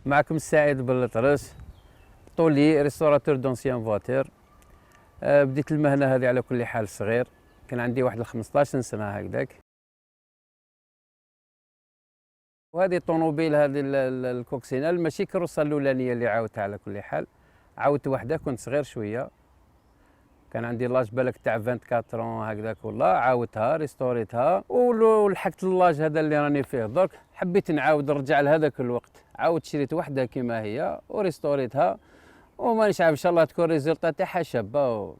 معكم السعيد بلطرس، طولي ريستوراتور دونسيان فواتير. بديت المهنه هذه على كل حال صغير، كان عندي واحد 15 سنه هكذاك. وهذه الطوموبيل هذه الكوكسينال ماشي كروسه الاولانيه اللي عاودتها على كل حال، عاودت وحده كنت صغير شويه، كان عندي لاج بالك تاع 24 هكذاك، والله عاودتها ريستوريتها ولحقت اللاج هذا اللي راني فيه درك. حبيت نعاود نرجع لهذاك الوقت، عاود شريت وحده كما هي وريستوريتها، ومانيش عارف ان شاء الله تكون ريزلتا تاعها شابه.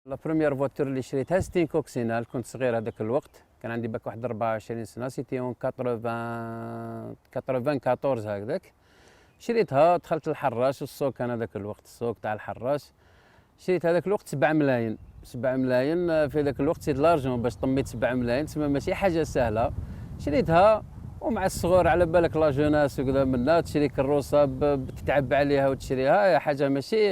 لا بروميير فواتور اللي شريتها ستين كوكسينال، كنت صغير هذاك الوقت، كان عندي باك واحد 24 سنه، سيتي اون 94 هكذاك. شريتها، دخلت الحراش، السوق كان هذاك الوقت السوق تاع الحراش، شريت هذاك الوقت 7 ملايين. 7 ملايين في ذاك الوقت سي لارجون، باش طميت 7 ملايين تسمى ماشي حاجه سهله. شريتها ومع الصغور على بالك لا جوناس وكذا، منا تشري كروسه بتتعب عليها وتشريها حاجه ماشي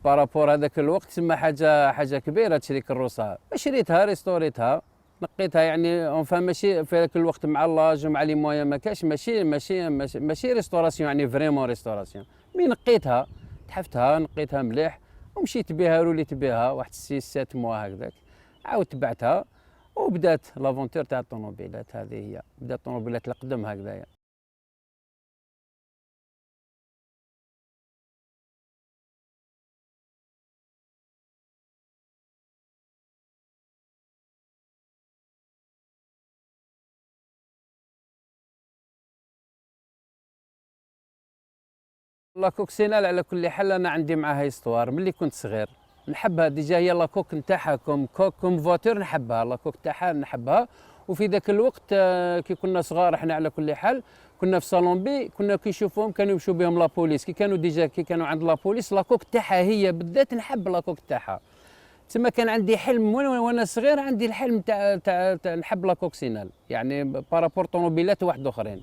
بارابور هذاك الوقت تسمى حاجه كبيره تشري كروسه. شريتها ريستوريتها، نقيتها يعني اونفان ماشي في ذاك الوقت مع اللاج ومع لي مويا ما كاش ماشي ريستوراسيون يعني فريمون ريستوراسيون. مي نقيتها، تحفتها نقيتها مليح ومشيت بها روليت بها واحد 6 7 موا هكذاك، عاودت بعتها وبدات لافونتور تاع الطوموبيلات. هذه هي بدات الطوموبيلات القدم هكذايا. لا كوكسينال على كل حال انا عندي معاها هيستوار ملي كنت صغير، نحبها ديجا، هي لاكوك نتاعها كوم فواتور نحبها، لاكوك تاعها نحبها. وفي ذاك الوقت كي كنا صغار احنا على كل حال كنا في صالون بي، كنا كي نشوفوهم كانوا يمشوا بهم لابوليس، كي كانوا عند لابوليس لاكوك تاعها هي بالذات نحب لاكوك تاعها. تما كان عندي حلم وانا صغير، عندي الحلم تاع نحب لاكوكسينال يعني بارابور طوموبيلات واحد اخرين.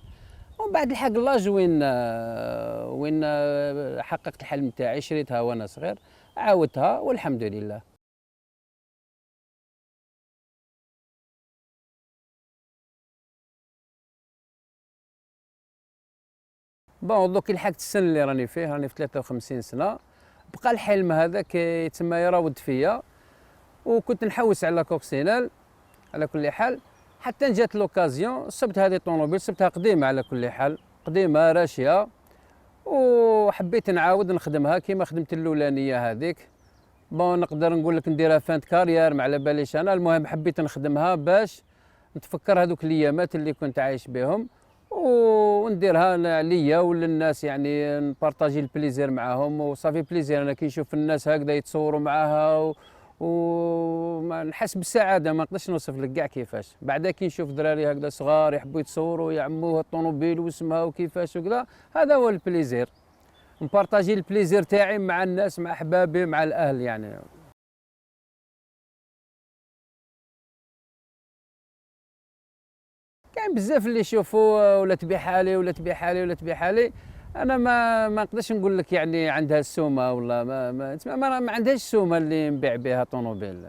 ومن بعد الحق لاج وين حققت الحلم تاعي، شريتها وانا صغير، عاودتها والحمد لله. بون دوك لحقت السن اللي راني فيه، راني في 53 سنه، بقى الحلم هذاك يتسمى يراود فيا، وكنت نحوس على كوكسينال على كل حال. حتى جات لوكازيون صبت هذه الطوموبيل، صبتها قديمه على كل حال، قديمه راشيه، وحبيت نعاود نخدمها كيما خدمت الاولانيه هذيك. بون نقدر نقول لك نديرها فانت كارير ما على باليش انا، المهم حبيت نخدمها باش نتفكر هذوك الايامات اللي كنت عايش بهم، ونديرها ليا وللناس، يعني نبارطاجي البليزير معاهم وصافي بليزير. انا كي نشوف الناس هكذا يتصوروا معاها نحس بالسعاده، ما نقدرش نوصف لك كاع كيفاش. بعدا كي نشوف دراري هكذا صغار يحبوا يتصوروا يعموها الطوموبيل واسمها وكيفاش وكذا، هذا هو البليزير، نبارطاجي البليزير تاعي مع الناس، مع احبابي، مع الاهل يعني. كاين بزاف اللي يشوفوا ولات بحالي ولات بحالي ولات بحالي، انا ما نقدرش نقول لك يعني عندها السومه ولا ما عندهاش السومه اللي نبيع بها طوموبيل.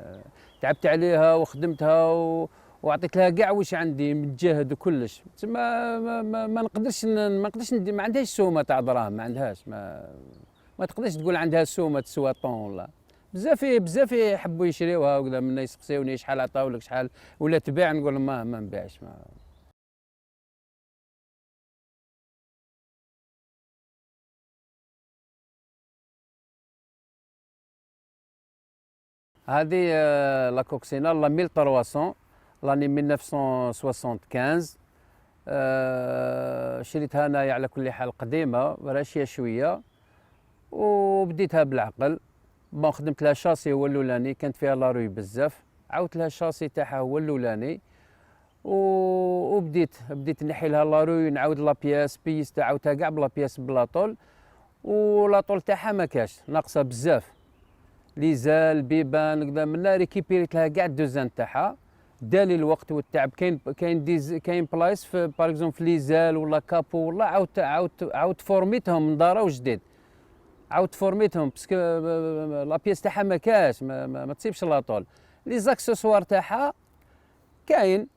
تعبت عليها وخدمتها وعطيت لها كاع واش عندي من جهد وكلش، تسمى ما نقدرش ما عندهاش سومه تاع دراهم، ما عندهاش، ما تقدرش تقول عندها سومه تسوى طون ولا. بزاف يحبوا يشريوها وكذا، منا يسقسيوني شحال عطاولك شحال ولا تبيع، نقول لهم ما نبيعش. هذه لا كوكسينال لا 1300 لاني 1975. شريتها انايا على كل حال قديمه راشيه شويه، وبديتها بالعقل. بون خدمت لها شاسي هو الاولاني، كانت فيها لاروي بزاف، عاودت لها الشاسي تاعها هو الاولاني، بديت نحي لها لاروي، نعاود لا بياس عاودتها كاع بلا بياس بلاطول، ولاطول تاعها ما كاش ناقصه بزاف، ليزال بيبان كذا، منا ريكيبيريت لها كاع الدوزان تاعها، دالي الوقت والتعب. كاين بلايص في باغ اكزومبل في ليزال ولا كابو ولا عاود فورميتهم من دارا وجديد، عاود فورميتهم باسكو لا بياس تاعها ما كاش، ما تصيبش لاطول. لي زاكسسوار تاعها كاين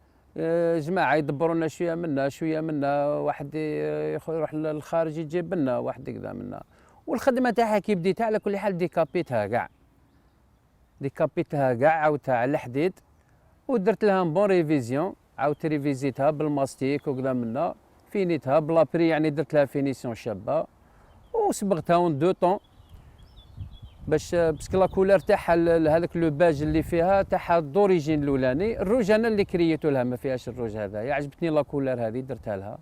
جماعه يدبروا لنا شويه منا شويه منا، واحد يروح للخارج يجيب لنا واحد كذا منا. والخدمه تاعها كي بديتها على كل حال ديكابيتها كاع، ديكابيتها كاع عاودتها على الحديد، ودرت لها بون ريفيزيون، عاودت ريفيزيتها بالماستيك وكذا منا، فينيتها بلا بري يعني درت لها فينيسيون شابه، وصبغتها اون دو طون باش باسكو لا كولور تاعها هذاك لو باج اللي فيها تاعها دوريجين الاولاني، الروج انا اللي كرييتو لها ما فيهاش الروج هذايا، عجبتني لا كولور هذه درتها لها.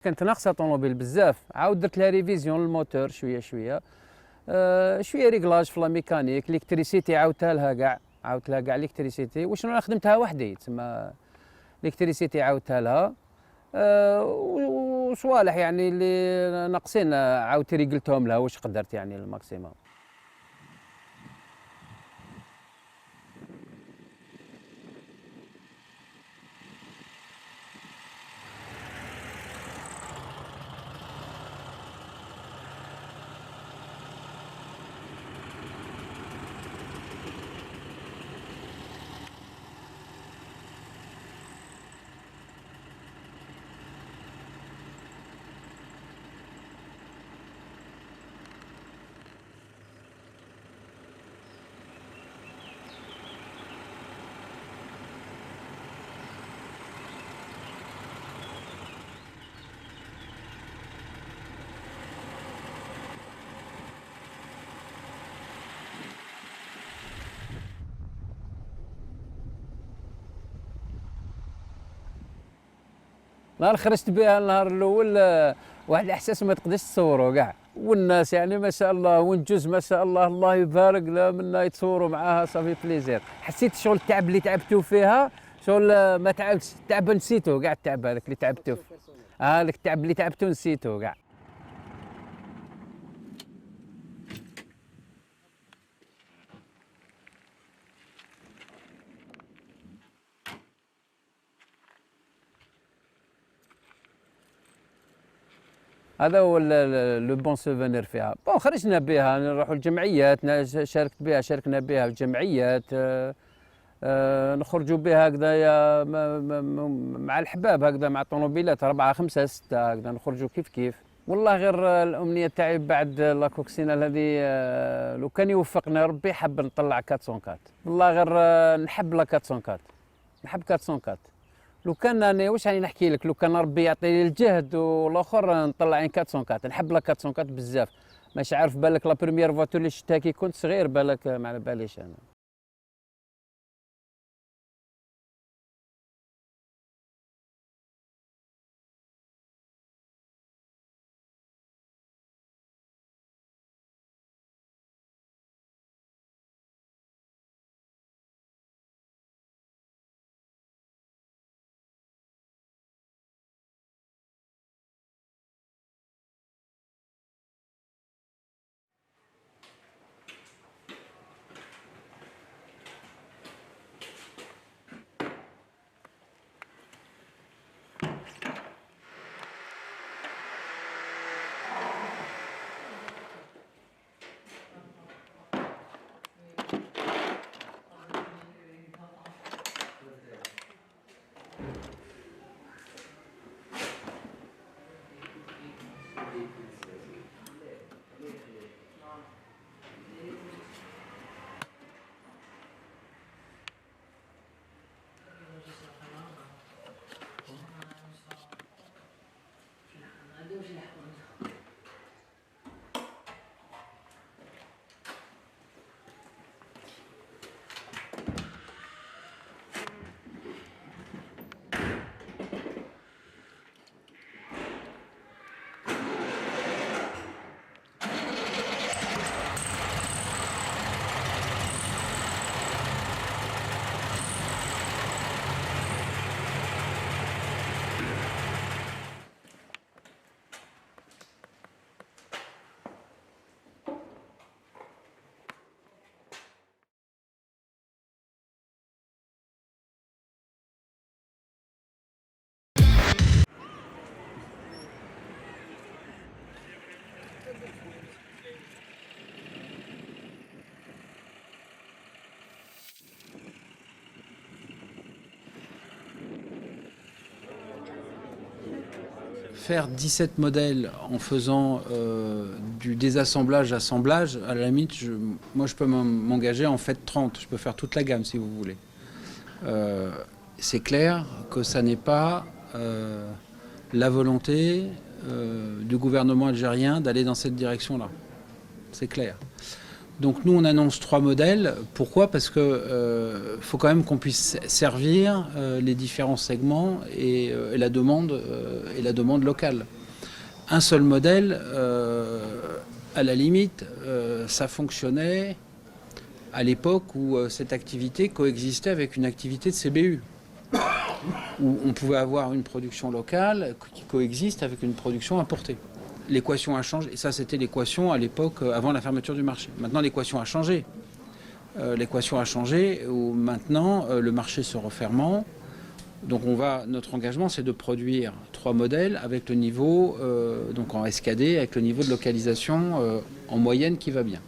كانت ناقصه طوموبيل بزاف، عاود درت لها ريفيزيون للموتور شويه شويه، شويه ريغلاج في لا ميكانيك، ليكتريسيتي عاودتها لها كاع، عاودت لها كاع ليكتريسيتي، وشنو انا خدمتها وحدي تسمى ليكتريسيتي عاودتها لها. وصوالح يعني اللي ناقصين عاودت ريقلتهم لها واش قدرت يعني الماكسيموم. نهار خرجت بها النهار الاول واحد الاحساس ما تقدرش تصوروا كاع، والناس يعني ما شاء الله، ونجوز ما شاء الله الله يبارك لا منا يتصوروا معاها صافي بليزير. حسيت شغل التعب اللي تعبتوا فيها شغل ما تعبتش، التعب نسيتو كاع، التعب هذاك اللي تعبتوا هذاك التعب اللي تعبتوا نسيتو كاع. هذا هو لو بون سوفونير فيها. بون خرجنا بها نروحوا الجمعيات، شاركت بها، شاركنا بها في الجمعيات، نخرجوا بها هكذايا مع الحباب هكذا، مع الطوموبيلات 4 5 6 هكذا نخرجوا كيف كيف. والله غير الامنيه تاعي بعد لا كوكسينال هذه، لو كان يوفقنا ربي حاب نطلع 404. والله غير نحب لا 404، نحب 404. لو كان راني واش راني نحكي لك، لو كان ربي يعطيني الجهد والاخر نطلع 404، نحب لا 404 بزاف. ماشي عارف بالك لا بروميير فواتور اللي شفتها كي كنت صغير بالك ما على باليش انا. Faire 17 modèles en faisant du désassemblage-assemblage, à la limite, moi je peux m'engager en fait 30. Je peux faire toute la gamme si vous voulez. C'est clair que ça n'est pas la volonté du gouvernement algérien d'aller dans cette direction-là. C'est clair. Donc nous on annonce 3 modèles. Pourquoi? Parce que faut quand même qu'on puisse servir les différents segments et la demande locale. Un seul modèle, à la limite, ça fonctionnait à l'époque où cette activité coexistait avec une activité de CBU, où on pouvait avoir une production locale qui coexiste avec une production importée. L'équation a changé, et ça c'était l'équation à l'époque avant la fermeture du marché. Maintenant l'équation a changé. L'équation a changé où maintenant le marché se refermant. Donc notre engagement c'est de produire 3 modèles avec le niveau, donc en SKD, avec le niveau de localisation en moyenne qui va bien.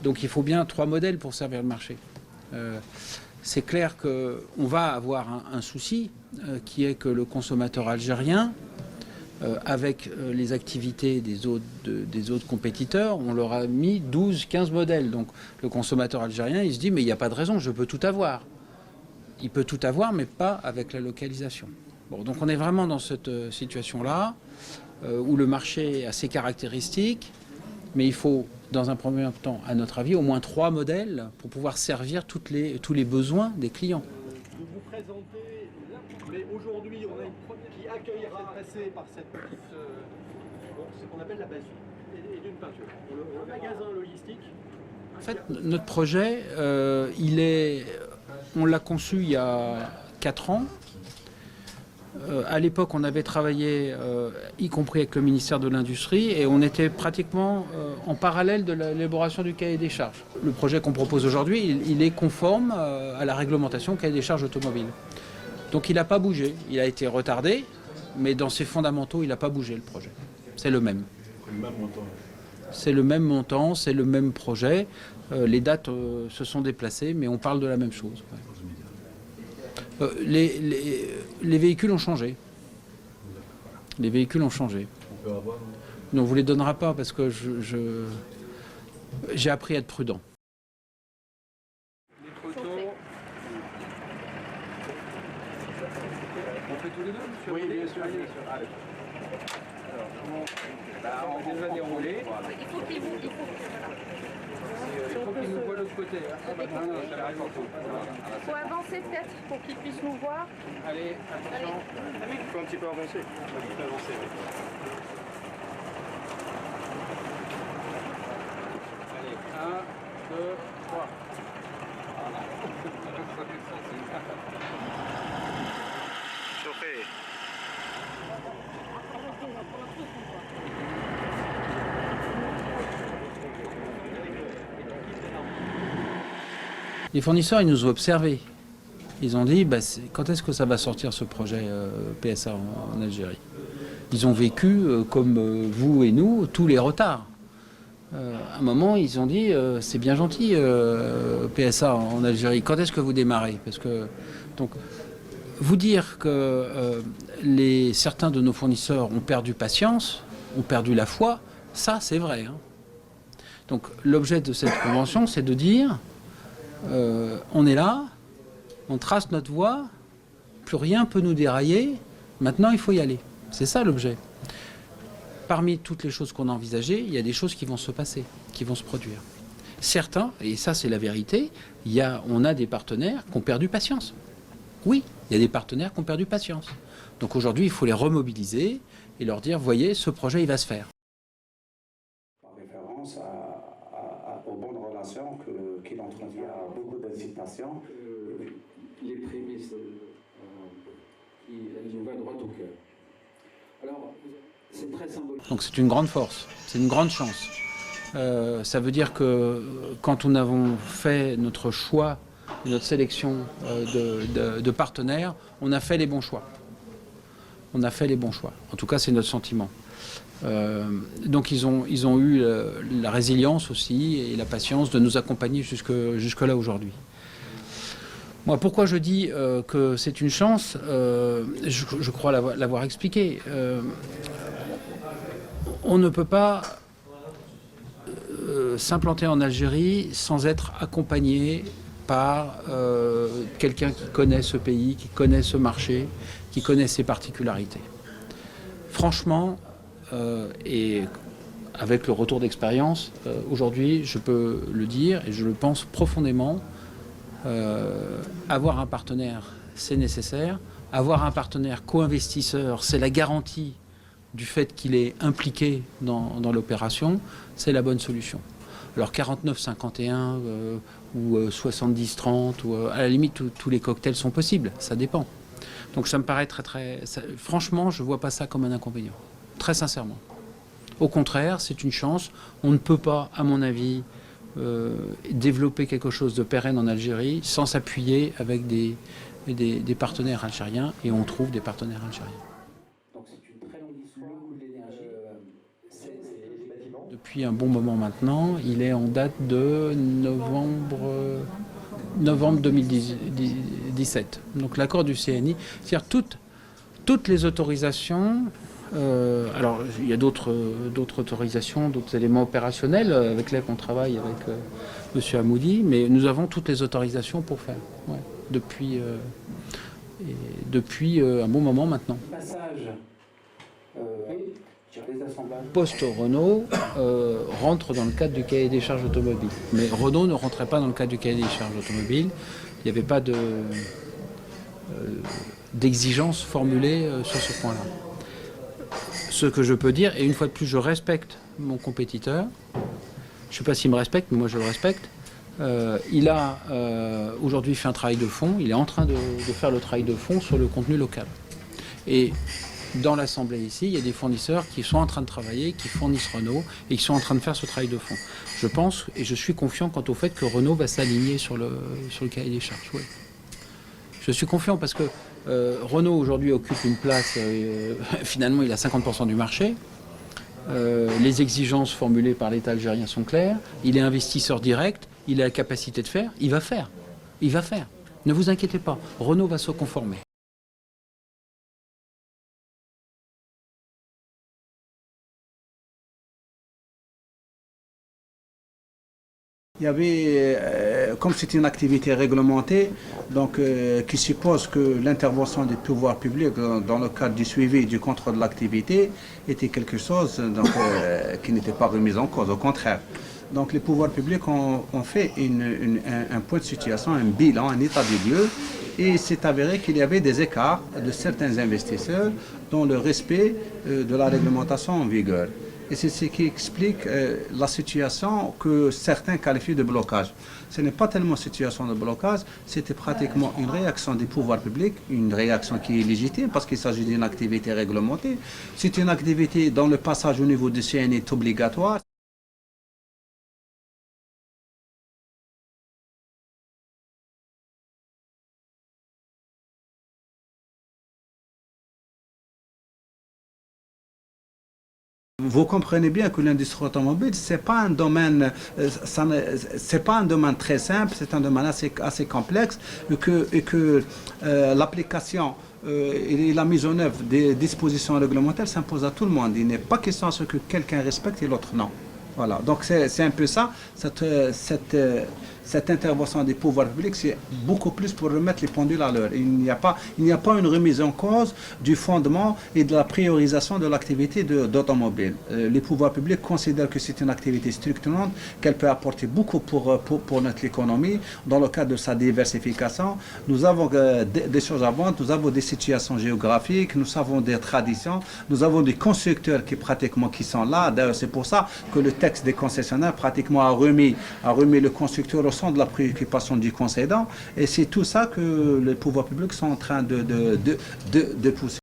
Donc il faut bien 3 modèles pour servir le marché. C'est clair qu'on va avoir un souci qui est que le consommateur algérien, avec les activités des autres compétiteurs, on leur a mis 12-15 modèles. Donc le consommateur algérien, il se dit mais il n'y a pas de raison, je peux tout avoir. Il peut tout avoir, mais pas avec la localisation. Bon, donc on est vraiment dans cette situation-là, où le marché est assez caractéristique, mais il faut, dans un premier temps, à notre avis, au moins 3 modèles pour pouvoir servir tous les besoins des clients. De vous présenter là, mais aujourd'hui on a une première qui accueillera passer par cette petite, ce qu'on appelle la base et d'une peinture. Le magasin logistique. En fait, notre projet, on l'a conçu il y a 4 ans. À l'époque, on avait travaillé, y compris avec le ministère de l'Industrie, et on était pratiquement en parallèle de l'élaboration du cahier des charges. Le projet qu'on propose aujourd'hui, il est conforme à la réglementation cahier des charges automobile. Donc il n'a pas bougé, il a été retardé, mais dans ses fondamentaux, il n'a pas bougé le projet. C'est le même. C'est le même montant, c'est le même projet. Les dates se sont déplacées, mais on parle de la même chose. Les véhicules ont changé. Les véhicules ont changé. Non, on ne vous les donnera pas parce que j'ai appris à être prudent. Les photos. On fait tous les deux, monsieur? Oui, bien sûr. Allez. Alors, on va déjà dérouler. Il faut qu'il vous... Il faut qu'il nous voit de l'autre côté. Il faut avancer peut-être pour qu'ils puissent nous voir. Allez, attention. Il faut un petit peu avancer. Un petit peu avancer, oui. Allez, 1, 2, 3. Chauffez. Les fournisseurs, ils nous ont observés. Ils ont dit, quand est-ce que ça va sortir ce projet PSA en Algérie? Ils ont vécu, comme vous et nous, tous les retards. À un moment, ils ont dit, c'est bien gentil, PSA en Algérie, quand est-ce que vous démarrez? Parce que, donc, vous dire que certains de nos fournisseurs ont perdu patience, ont perdu la foi, ça c'est vrai. Hein. Donc l'objet de cette convention, c'est de dire, on est là, on trace notre voie, plus rien peut nous dérailler, maintenant il faut y aller. C'est ça l'objet. Parmi toutes les choses qu'on a envisagées, il y a des choses qui vont se passer, qui vont se produire. Certains, et ça c'est la vérité, on a des partenaires qui ont perdu patience. Oui, il y a des partenaires qui ont perdu patience. Donc aujourd'hui, il faut les remobiliser et leur dire, voyez, ce projet, il va se faire. Par référence aux bonnes relations qu'il entretient, à beaucoup d'incitations. Les prémices, elles nous vont droit au cœur. Alors, c'est très symbolique. Donc c'est une grande force, c'est une grande chance. Ça veut dire que quand nous avons fait notre choix, notre sélection de partenaires, on a fait les bons choix. On a fait les bons choix. En tout cas, c'est notre sentiment. Donc ils ont eu la résilience aussi et la patience de nous accompagner jusque là aujourd'hui. Moi, pourquoi je dis que c'est une chance, je crois l'avoir expliqué. On ne peut pas s'implanter en Algérie sans être accompagné par quelqu'un qui connaît ce pays, qui connaît ce marché, qui connaît ses particularités. Franchement, et avec le retour d'expérience, aujourd'hui, je peux le dire et je le pense profondément, avoir un partenaire, c'est nécessaire. Avoir un partenaire co-investisseur, c'est la garantie du fait qu'il est impliqué dans l'opération, c'est la bonne solution. Alors 49-51 ou 70-30, ou à la limite, tous les cocktails sont possibles, ça dépend. Donc ça me paraît franchement, je ne vois pas ça comme un inconvénient, très sincèrement. Au contraire, c'est une chance. On ne peut pas, à mon avis, développer quelque chose de pérenne en Algérie sans s'appuyer avec des partenaires algériens, et on trouve des partenaires algériens. Donc c'est une très longue histoire de l'énergie. Depuis un bon moment maintenant, il est en date de novembre 2017. Donc l'accord du CNI, c'est-à-dire toutes les autorisations. Alors il y a d'autres autorisations, d'autres éléments opérationnels avec lesquels on travaille avec M. Hamoudi, mais nous avons toutes les autorisations pour faire, ouais, depuis un bon moment maintenant. Passage des assemblages. Post-Renault rentre dans le cadre du cahier des charges automobiles. Mais Renault ne rentrait pas dans le cadre du cahier des charges automobiles. Il n'y avait pas d'exigence formulée sur ce point-là. Ce que je peux dire, et une fois de plus, je respecte mon compétiteur. Je ne sais pas s'il me respecte, mais moi je le respecte. Il a aujourd'hui fait un travail de fond. Il est en train de faire le travail de fond sur le contenu local. Et dans l'Assemblée ici, il y a des fournisseurs qui sont en train de travailler, qui fournissent Renault, et qui sont en train de faire ce travail de fond. Je pense, et je suis confiant quant au fait que Renault va s'aligner sur le cahier des charges. Oui. Je suis confiant parce que Renault aujourd'hui occupe une place, finalement il a 50% du marché. Les exigences formulées par l'État algérien sont claires. Il est investisseur direct, il a la capacité de faire, il va faire. Il va faire. Ne vous inquiétez pas, Renault va se conformer. Il y avait, comme c'est une activité réglementée, donc qui suppose que l'intervention des pouvoirs publics dans le cadre du suivi et du contrôle de l'activité était quelque chose donc, qui n'était pas remis en cause, au contraire. Donc les pouvoirs publics ont fait un point de situation, un bilan, un état des lieux, et c'est avéré qu'il y avait des écarts de certains investisseurs dans le respect de la réglementation en vigueur. Et c'est ce qui explique la situation que certains qualifient de blocage. Ce n'est pas tellement une situation de blocage, c'était pratiquement une réaction des pouvoirs publics, une réaction qui est légitime parce qu'il s'agit d'une activité réglementée. C'est une activité dont le passage au niveau du CNI est obligatoire. Vous comprenez bien que l'industrie automobile, c'est pas un domaine très simple, c'est un domaine assez complexe, et que l'application et la mise en œuvre des dispositions réglementaires s'impose à tout le monde. Il n'est pas question à ce que quelqu'un respecte et l'autre non. Voilà, donc c'est un peu ça, cette intervention des pouvoirs publics, c'est beaucoup plus pour remettre les pendules à l'heure. Il n'y a pas une remise en cause du fondement et de la priorisation de l'activité d'automobile. Les pouvoirs publics considèrent que c'est une activité structurante, qu'elle peut apporter beaucoup pour notre économie, dans le cadre de sa diversification. Nous avons des choses à vendre, nous avons des situations géographiques, nous avons des traditions, nous avons des constructeurs qui sont là. D'ailleurs, c'est pour ça que le texte des concessionnaires pratiquement a remis le constructeur au centre de la préoccupation du concédant, et c'est tout ça que les pouvoirs publics sont en train de pousser.